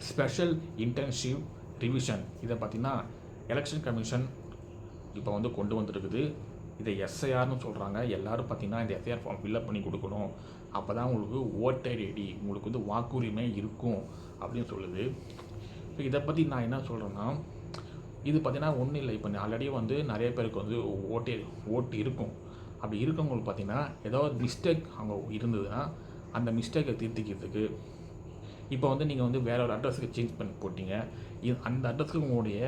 Special intensive revision இதை பார்த்திங்கன்னா election commission இப்போ வந்து கொண்டு வந்திருக்குது. இதை எஸ்ஐஆர்னு சொல்கிறாங்க. எல்லோரும் பார்த்திங்கன்னா இந்த எஸ்ஐஆர் ஃபார்ம் ஃபில்அப் பண்ணி கொடுக்கணும். அப்போ தான் உங்களுக்கு ஓட்டர் ஐடி, உங்களுக்கு வந்து வாக்குரிமை இருக்கும் அப்படின்னு சொல்லுது. இப்போ இதை பற்றி நான் என்ன சொல்கிறேன்னா, இது பார்த்திங்கன்னா ஒன்றும் இல்லை. இப்போ ஆல்ரெடி வந்து நிறைய பேருக்கு வந்து ஓட்டு இருக்கும். அப்படி இருக்கவங்களுக்கு பார்த்திங்கன்னா ஏதாவது மிஸ்டேக் அவங்க இருந்ததுன்னா அந்த மிஸ்டேக்கை திருத்திக்கிறதுக்கு இப்போ வந்து நீங்கள் வந்து வேற ஒரு அட்ரஸுக்கு சேஞ்ச் பண்ணி போட்டிங்க. அந்த அட்ரஸுக்கு உங்களுடைய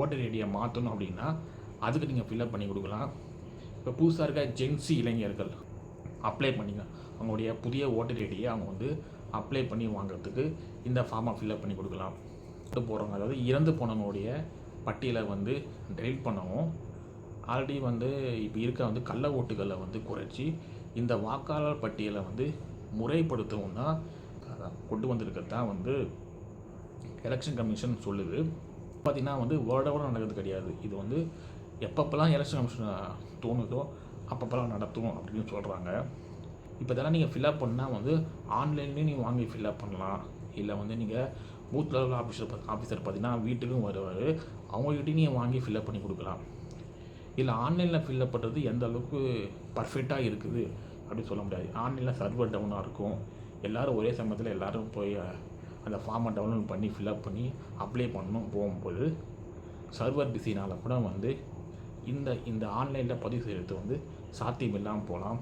ஓட்டர் ஐடியை மாற்றணும் அப்படின்னா அதுக்கு நீங்கள் ஃபில்அப் பண்ணி கொடுக்கலாம். இப்போ புதுசாக இருக்க ஜென்சி இளைஞர்கள் அப்ளை பண்ணிங்க அவங்களுடைய புதிய ஓட்டர் ஐடியை அவங்க வந்து அப்ளை பண்ணி வாங்குறதுக்கு இந்த ஃபார்மை ஃபில்அப் பண்ணி கொடுக்கலாம். போகிறவங்க, அதாவது இறந்து போனவங்களுடைய பட்டியலை வந்து டெலிட் பண்ணவும், ஆல்ரெடி வந்து இப்போ இருக்க வந்து கள்ள ஓட்டுகளை வந்து குறைச்சி இந்த வாக்காளர் பட்டியலை வந்து முறைப்படுத்தவும் தான் கொண்டு வந்திருக்கிறது தான் வந்து எலெக்ஷன் கமிஷன் சொல்லுது. பார்த்திங்கன்னா வந்து வருடம் நடக்கிறது கிடையாது. இது வந்து எப்பப்போலாம் எலெக்ஷன் கமிஷன் தோணுதோ அப்பப்போலாம் நடத்தும் அப்படின்னு சொல்கிறாங்க. இப்போ இதெல்லாம் நீங்கள் ஃபில்அப் பண்ணால் வந்து ஆன்லைன்லேயும் நீங்கள் வாங்கி ஃபில்அப் பண்ணலாம். இல்லை வந்து நீங்கள் பூத் லெவல் ஆஃபீஸர் பார்த்தீங்கன்னா வீட்டுக்கும் வருவார், அவங்ககிட்டையும் நீங்கள் வாங்கி ஃபில்அப் பண்ணி கொடுக்கலாம். இல்லை ஆன்லைனில் ஃபில்அப் பண்ணுறது எந்த அளவுக்கு பர்ஃபெக்டாக இருக்குது அப்படின்னு சொல்ல முடியாது. ஆன்லைனில் சர்வர் டவுனாக இருக்கும். எல்லோரும் ஒரே சமயத்தில் எல்லோரும் போய் அந்த ஃபார்மை டவுன்லோட் பண்ணி ஃபில்அப் பண்ணி அப்ளை பண்ணணும் போகும்போது சர்வர் பிஸினால் கூட வந்து இந்த ஆன்லைனில் பதிவு செய்கிறது வந்து சாத்தியம் இல்லாமல் போகலாம்.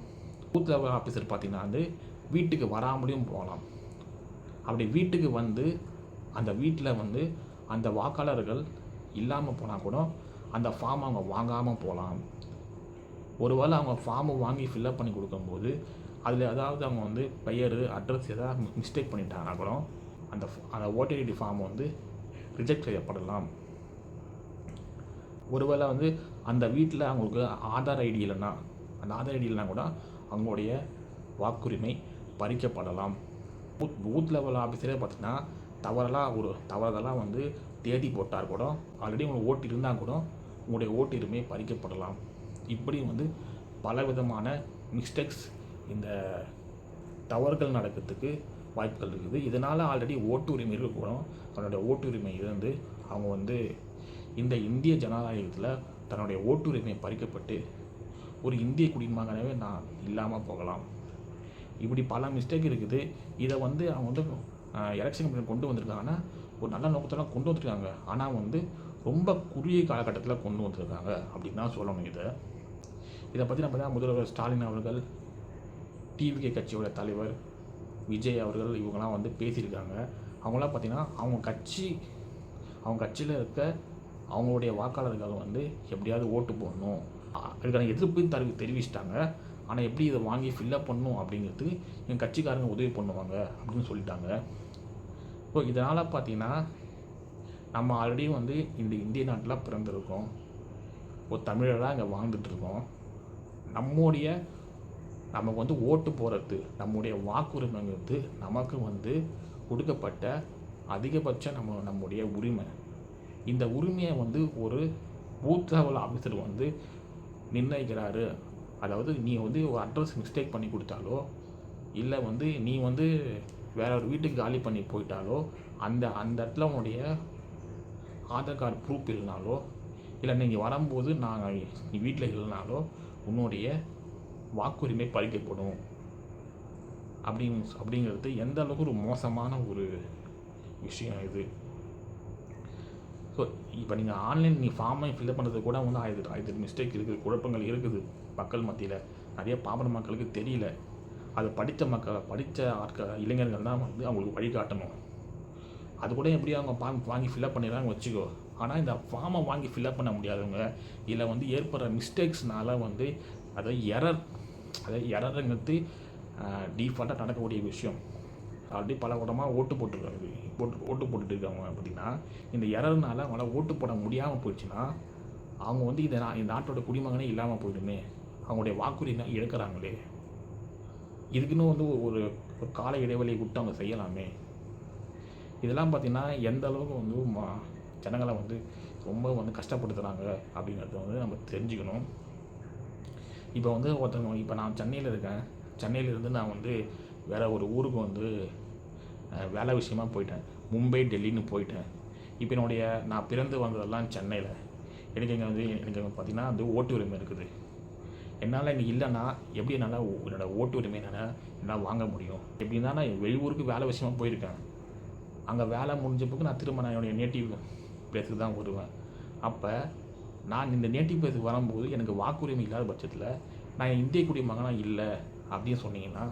பூத் லெவல் ஆஃபீஸர் பார்த்திங்கன்னா வந்து வீட்டுக்கு வராமலையும் போகலாம். அப்படி வீட்டுக்கு வந்து அந்த வீட்டில் வந்து அந்த வாக்காளர்கள் இல்லாமல் போனால் கூட அந்த ஃபார்ம் அவங்க வாங்காமல் போகலாம். ஒருவேளை அவங்க ஃபார்மை வாங்கி ஃபில்அப் பண்ணி கொடுக்கும்போது அதில் ஏதாவது அவங்க வந்து பெயர், அட்ரஸ் ஏதாவது மிஸ்டேக் பண்ணிட்டாங்கன்னா கூட அந்த ஓட்டர் ஐடி ஃபார்ம் வந்து ரிஜெக்ட் செய்யப்படலாம். ஒருவேளை வந்து அந்த வீட்டில் அவங்களுக்கு ஆதார் ஐடி இல்லைன்னா, அந்த ஆதார் ஐடி இல்லைனா கூட அவங்களுடைய வாக்குரிமை பறிக்கப்படலாம். பூத் லெவல் ஆஃபீஸரே பார்த்திங்கன்னா தவறுதலாக வந்து தேதி போட்டால் கூட, ஆல்ரெடி உங்களுக்கு ஓட்டு இருந்தால் கூட உங்களுடைய ஓட்டுரிமை பறிக்கப்படலாம். இப்படி வந்து பலவிதமான மிஸ்டேக்ஸ், இந்த தவறுகள் நடக்கிறதுக்கு வாய்ப்புகள் இருக்குது. இதனால் ஆல்ரெடி ஓட்டு உரிமை இருக்கக்கூடும், அவனுடைய ஓட்டுரிமை இருந்து அவங்க வந்து இந்த இந்திய ஜனநாயகத்தில் தன்னுடைய ஓட்டுரிமை பறிக்கப்பட்டு ஒரு இந்திய குடிமகனாகவே நான் இல்லாமல் போகலாம். இப்படி பல மிஸ்டேக் இருக்குது. இதை வந்து அவங்க வந்து எலெக்ஷன் கமிஷன் கொண்டு வந்திருக்காங்கன்னா ஒரு நல்ல நோக்கத்தெல்லாம் கொண்டு வந்திருக்காங்க. ஆனால் வந்து ரொம்ப குறுகிய காலகட்டத்தில் கொண்டு வந்திருக்காங்க அப்படின்னு தான் சொல்லணும். இதை பற்றி நம்ம தான் முதல்வர் ஸ்டாலின் அவர்கள், டிவிகே கட்சியோட தலைவர் விஜய் அவர்கள் இவங்கெல்லாம் வந்து பேசியிருக்காங்க. அவங்களாம் பார்த்திங்கன்னா அவங்க கட்சியில் இருக்க அவங்களுடைய வாக்காளர்கள் வந்து எப்படியாவது ஓட்டு போடணும் அதுக்கான எதிர்ப்பு தெரிவிச்சிட்டாங்க. ஆனால் எப்படி இதை வாங்கி ஃபில்அப் பண்ணணும் அப்படிங்கிறதுக்கு எங்கள் கட்சிக்காரங்க உதவி பண்ணுவாங்க அப்படின்னு சொல்லிட்டாங்க. ஸோ இதனால் பார்த்திங்கன்னா நம்ம ஆல்ரெடி வந்து இந்த இந்திய நாட்டில் பிறந்திருக்கோம், ஒரு தமிழராக இங்கே வாழ்ந்துட்டுருக்கோம். நமக்கு வந்து ஓட்டு போகிறது, நம்முடைய வாக்குரிமைங்கிறது நமக்கு வந்து கொடுக்கப்பட்ட அதிகபட்ச நம்முடைய உரிமை. இந்த உரிமையை வந்து ஒரு பூத் லெவல் ஆஃபீஸர் வந்து நிர்ணயிக்கிறாரு. அதாவது நீ வந்து ஒரு அட்ரஸ் மிஸ்டேக் பண்ணி கொடுத்தாலோ, இல்லை வந்து நீ வந்து வேற ஒரு வீட்டுக்கு காலி பண்ணி போயிட்டாலோ, அந்த இடத்துல உன்னுடைய ஆதார் கார்டு ப்ரூஃப் இல்லைனாலோ, இல்லை நீங்கள் வரும்போது நீ வீட்டில் இல்லைனாலோ உன்னுடைய வாக்குரிமை பறிக்கப்படும் அப்படிங்கிறது எந்த அளவுக்கு ஒரு மோசமான ஒரு விஷயம் இது. ஸோ இப்போ நீங்கள் ஆன்லைன் ஃபார்மை ஃபில்அப் பண்ணுறது கூட வந்து ஆயிரத்து மிஸ்டேக் இருக்குது, குழப்பங்கள் இருக்குது மக்கள் மத்தியில். நிறைய பாமர மக்களுக்கு தெரியல. அதை படித்த இளைஞர்கள் தான் வந்து அவங்களுக்கு வழிகாட்டணும். அது கூட எப்படி அவங்க வாங்கி ஃபில்அப் பண்ணிடுறாங்க வச்சுக்கோ. ஆனால் இந்த ஃபார்மை வாங்கி ஃபில்அப் பண்ண முடியாதவங்க, இல்லை வந்து ஏற்படுற மிஸ்டேக்ஸ்னால வந்து எரருங்கிறது டீஃபால்ட்டாக நடக்கக்கூடிய விஷயம். ஆல்ரெடி பல கூடமாக ஓட்டு போட்டுட்டு இருக்காங்க. அப்படின்னா இந்த எரர்னால அவங்களால ஓட்டு போட முடியாமல் போயிடுச்சுன்னா அவங்க வந்து இந்த நாட்டோட குடிமகனே இல்லாமல் போயிடுமே, அவங்களுடைய வாக்குரிமை இழக்கிறாங்களே. இதுக்குன்னு வந்து ஒரு கால இடைவெளியை விட்டு அவங்க செய்யலாமே. இதெல்லாம் பார்த்திங்கன்னா எந்த அளவுக்கு வந்து ஜனங்களை வந்து ரொம்ப வந்து கஷ்டப்படுத்துகிறாங்க அப்படிங்கிறத வந்து நம்ம தெரிஞ்சுக்கணும். இப்போ வந்து இப்போ நான் சென்னையில் இருக்கேன். சென்னையிலேருந்து நான் வந்து வேறு ஒரு ஊருக்கு வந்து வேலை விஷயமா போயிட்டேன். மும்பை, டெல்லின்னு போயிட்டேன். இப்போ நான் பிறந்து வந்ததெல்லாம் சென்னையில். எனக்கு பார்த்திங்கன்னா வந்து ஓட்டு உரிமை இருக்குது. என்னால் இங்கே இல்லைன்னா எப்படி என்னால் என்னோடய ஓட்டு உரிமை என்னால் வாங்க முடியும்? எப்படின்னா நான் வெளியூருக்கு வேலை விஷயமா போயிருக்கேன். அங்கே வேலை முடிஞ்ச பிறகு நான் திரும்ப என்னுடைய நேட்டிவ் பிளேஸுக்கு தான் வருவேன். அப்போ நான் இந்த நேட்டிவ் பிளேஸுக்கு வரும்போது எனக்கு வாக்குரிமை இல்லாத பட்சத்தில் நான் இந்திய குடிமகனாக இல்லை அப்படின்னு சொன்னீங்கன்னா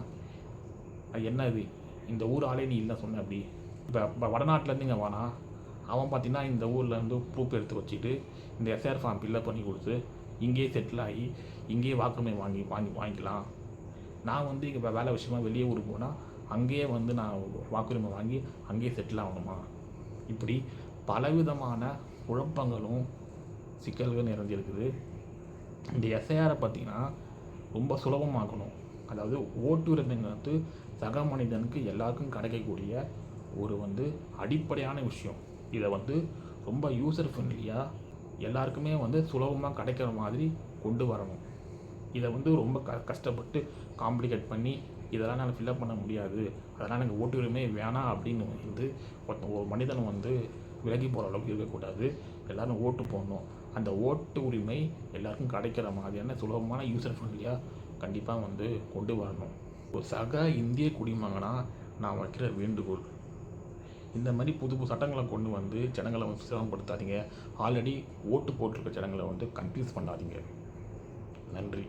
அது என்ன இது? இந்த ஊர் ஆளே நீ இல்லை சொன்ன அப்படி. இப்போ வடநாட்டிலேருந்து இங்கே வானா அவன் பார்த்திங்கன்னா இந்த ஊரில் வந்து ப்ரூஃப் எடுத்து வச்சுட்டு இந்த எஸ்ஆர் ஃபார்ம் ஃபில்லப் பண்ணி கொடுத்து இங்கேயே செட்டில் ஆகி இங்கேயே வாக்குரிமை வாங்கிக்கலாம். நான் வந்து இப்போ வேலை விஷயமா வெளியே ஊருக்கு போனால் அங்கேயே வந்து நான் வாக்குரிமை வாங்கி அங்கேயே செட்டில் ஆகணுமா? இப்படி பலவிதமான குழப்பங்களும் சிக்கல்கள் நிறைஞ்சிருக்குது. இந்த எஸ்ஐஆரை பார்த்திங்கன்னா ரொம்ப சுலபமாக்கணும். அதாவது ஓட்டு உரிமைங்கிறது சக மனிதனுக்கு எல்லாருக்கும் கிடைக்கக்கூடிய ஒரு அடிப்படையான விஷயம். இதை ரொம்ப யூசர் ஃப்ரெண்ட்லியாக எல்லாருக்குமே சுலபமாக கிடைக்கிற மாதிரி கொண்டு வரணும். இதை ரொம்ப கஷ்டப்பட்டு காம்ப்ளிகேட் பண்ணி இதெல்லாம் நான் ஃபில்லப் பண்ண முடியாது, அதெல்லாம் எனக்கு ஓட்டு உரிமை வேணாம் அப்படின்னு ஒரு மனிதன் விலகி போகிற அளவுக்கு இருக்கக்கூடாது. எல்லோரும் ஓட்டு போடணும். அந்த ஓட்டு உரிமை எல்லாருக்கும் கிடைக்கிற மாதிரியான சுலபமான யூசர் ஃப்ரெண்ட்லியாக கண்டிப்பாக கொண்டு வரணும். ஒரு சக இந்திய குடிமகனாக நான் வைக்கிற வேண்டுகோள், இந்த மாதிரி புது சட்டங்களை கொண்டு ஜனங்களை சிரமப்படுத்தாதீங்க. ஆல்ரெடி ஓட்டு போட்டிருக்க ஜனங்களை கன்ஃபியூஸ் பண்ணாதீங்க. நன்றி.